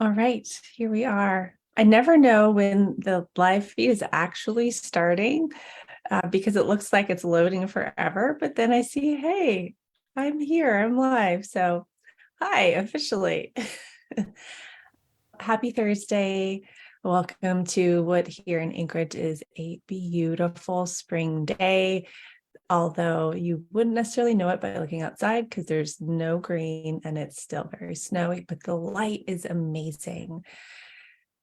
All right, here we are. I never know when the live feed is actually starting because it looks like it's loading forever, but then I see, hey, I'm here, I'm live. So, hi, officially. Happy Thursday. Welcome to what here in Anchorage is a beautiful spring day. Although you wouldn't necessarily know it by looking outside because there's no green and it's still very snowy, but the light is amazing.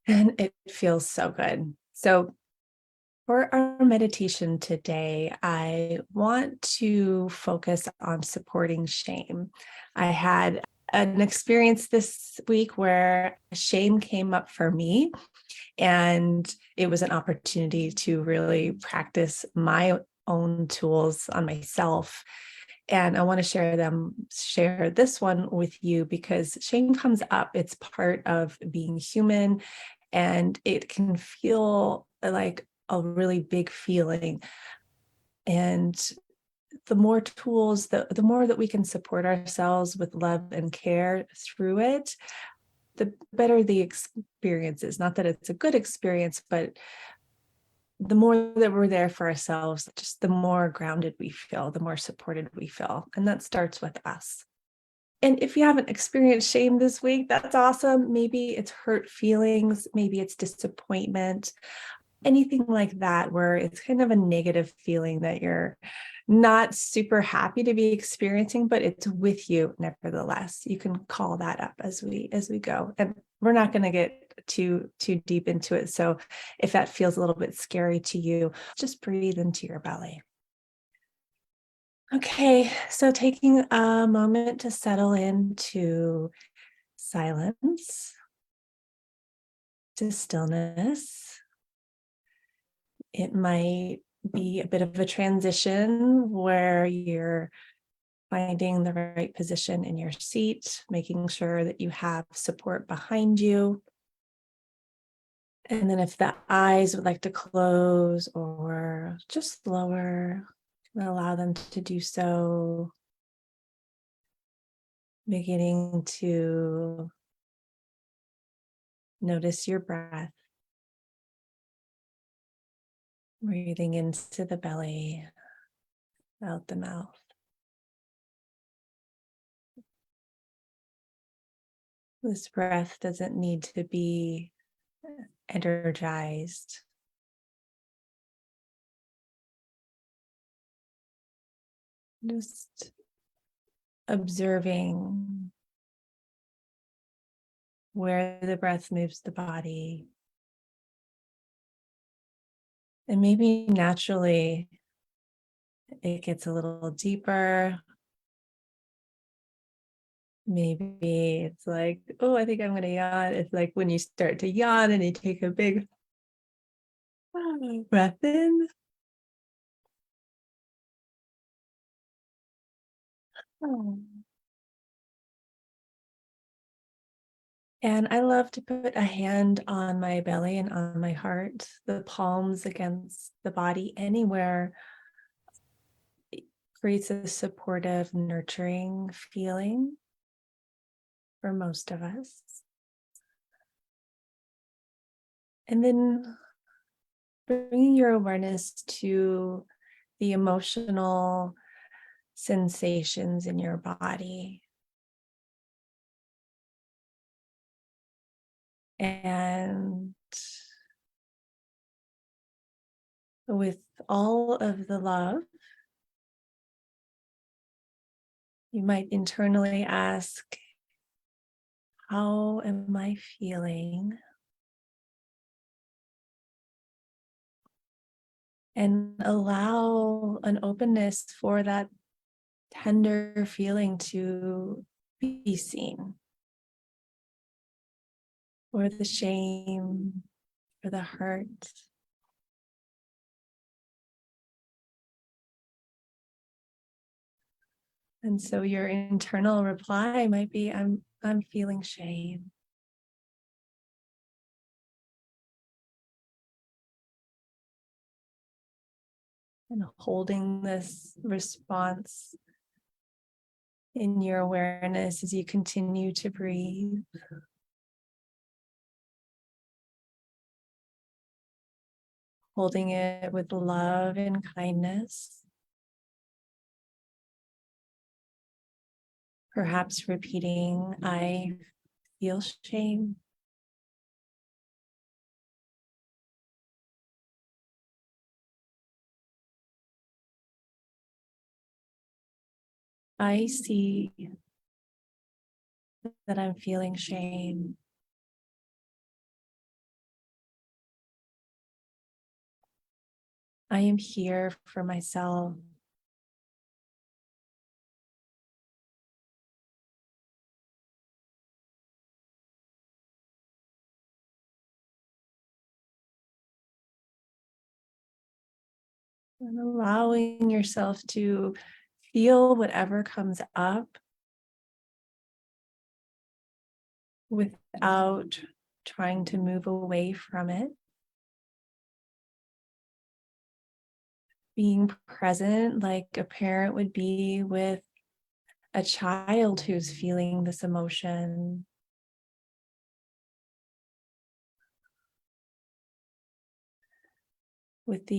And it feels so good. So, for our meditation today, I want to focus on supporting shame. I had an experience this week where shame came up for me, and it was an opportunity to really practice my own tools on myself. And I want to share this one with you because shame comes up. It's part of being human and it can feel like a really big feeling. And the more tools, the more that we can support ourselves with love and care through it, the better the experience is. Not that it's a good experience, but the more that we're there for ourselves, just the more grounded we feel, the more supported we feel. And that starts with us. And if you haven't experienced shame this week, that's awesome. Maybe it's hurt feelings, maybe it's disappointment, anything like that, where it's kind of a negative feeling that you're not super happy to be experiencing, but it's with you nevertheless. You can call that up as we go. And we're not going to get too deep into it. So if that feels a little bit scary to you, just breathe into your belly. Okay, so taking a moment to settle into silence, to stillness. It might be a bit of a transition where you're finding the right position in your seat, making sure that you have support behind you. And then if the eyes would like to close or just lower, allow them to do so. Beginning to notice your breath, breathing into the belly, out the mouth. This breath doesn't need to be energized. Just observing where the breath moves the body. And maybe naturally it gets a little deeper. Maybe it's like, oh, I think I'm going to yawn. It's like when you start to yawn and you take a big breath in. Oh. And I love to put a hand on my belly and on my heart, the palms against the body, anywhere creates a supportive, nurturing feeling for most of us. And then bringing your awareness to the emotional sensations in your body. And with all of the love, you might internally ask, how am I feeling? And allow an openness for that tender feeling to be seen, or the shame, or the hurt. And so your internal reply might be, I'm feeling shame. And holding this response in your awareness as you continue to breathe. holding it with love and kindness. Perhaps repeating, I feel shame. I see that I'm feeling shame. I am here for myself. And allowing yourself to feel whatever comes up without trying to move away from it. Being present like a parent would be with a child who's feeling this emotion. With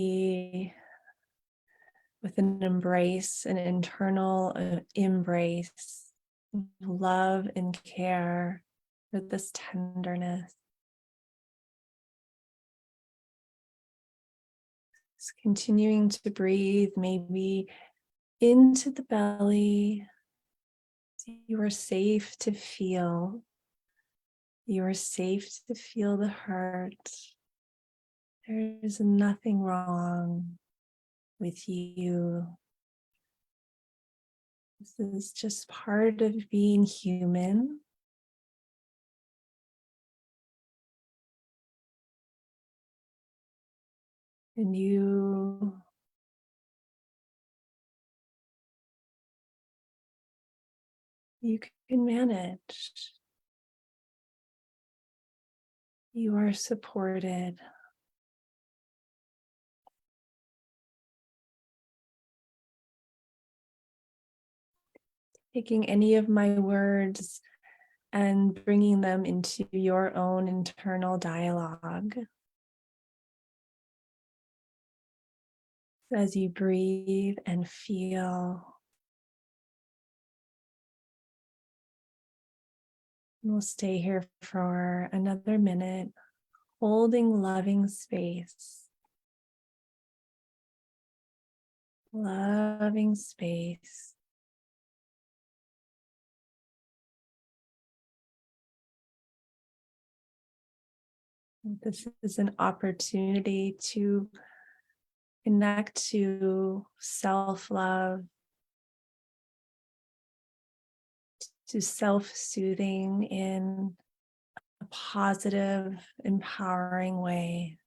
an embrace, an internal embrace, love and care, with this tenderness. Just continuing to breathe, maybe into the belly. You are safe to feel. You are safe to feel the hurt. There is nothing wrong with you. This is just part of being human. And you can manage. You are supported. Taking any of my words and bringing them into your own internal dialogue. As you breathe and feel. We'll stay here for another minute, holding loving space. Loving space. This is an opportunity to connect to self-love, to self-soothing in a positive, empowering way.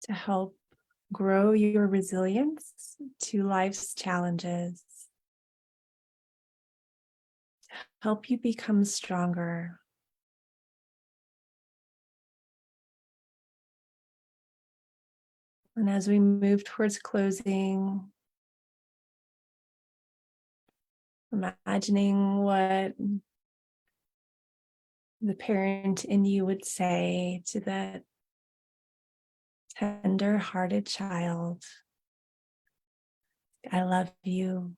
To help grow your resilience to life's challenges. Help you become stronger. And as we move towards closing, imagining what the parent in you would say to that tender-hearted child. I love you.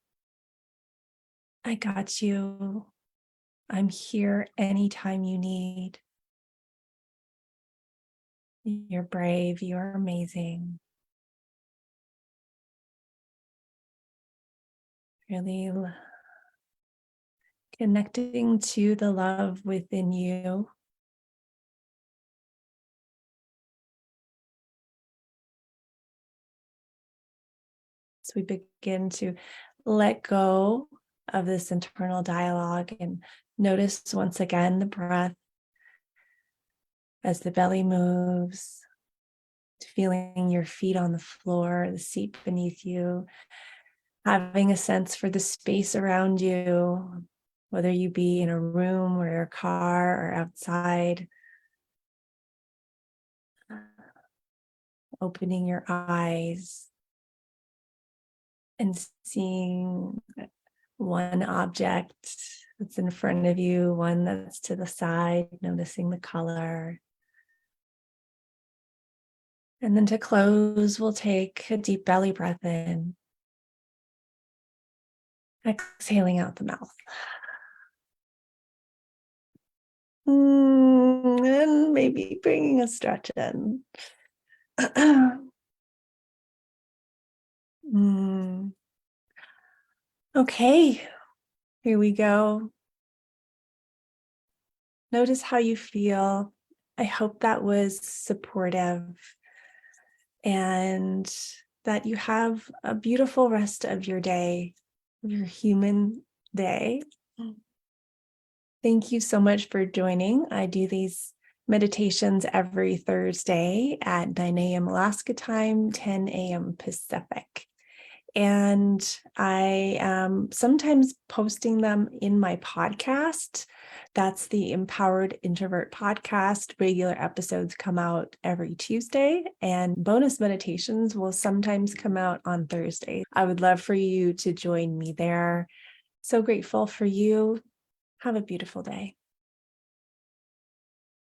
I got you. I'm here anytime you need. You're brave. You're amazing. Really connecting to the love within you. So we begin to let go of this internal dialogue and notice once again the breath as the belly moves, feeling your feet on the floor, the seat beneath you, having a sense for the space around you, whether you be in a room or a car or outside. Opening your eyes and seeing one object that's in front of you, one that's to the side, noticing the color. And then to close, we'll take a deep belly breath in, exhaling out the mouth. And maybe bringing a stretch in. Okay, here we go. Notice how you feel. I hope that was supportive and that you have a beautiful rest of your day, your human day. Thank you so much for joining. I do these meditations every Thursday at 9 a.m. Alaska time, 10 a.m. Pacific. And I am sometimes posting them in my podcast. That's the Empowered Introvert podcast. Regular episodes come out every Tuesday, and bonus meditations will sometimes come out on Thursday. I would love for you to join me there. So grateful for you. Have a beautiful day.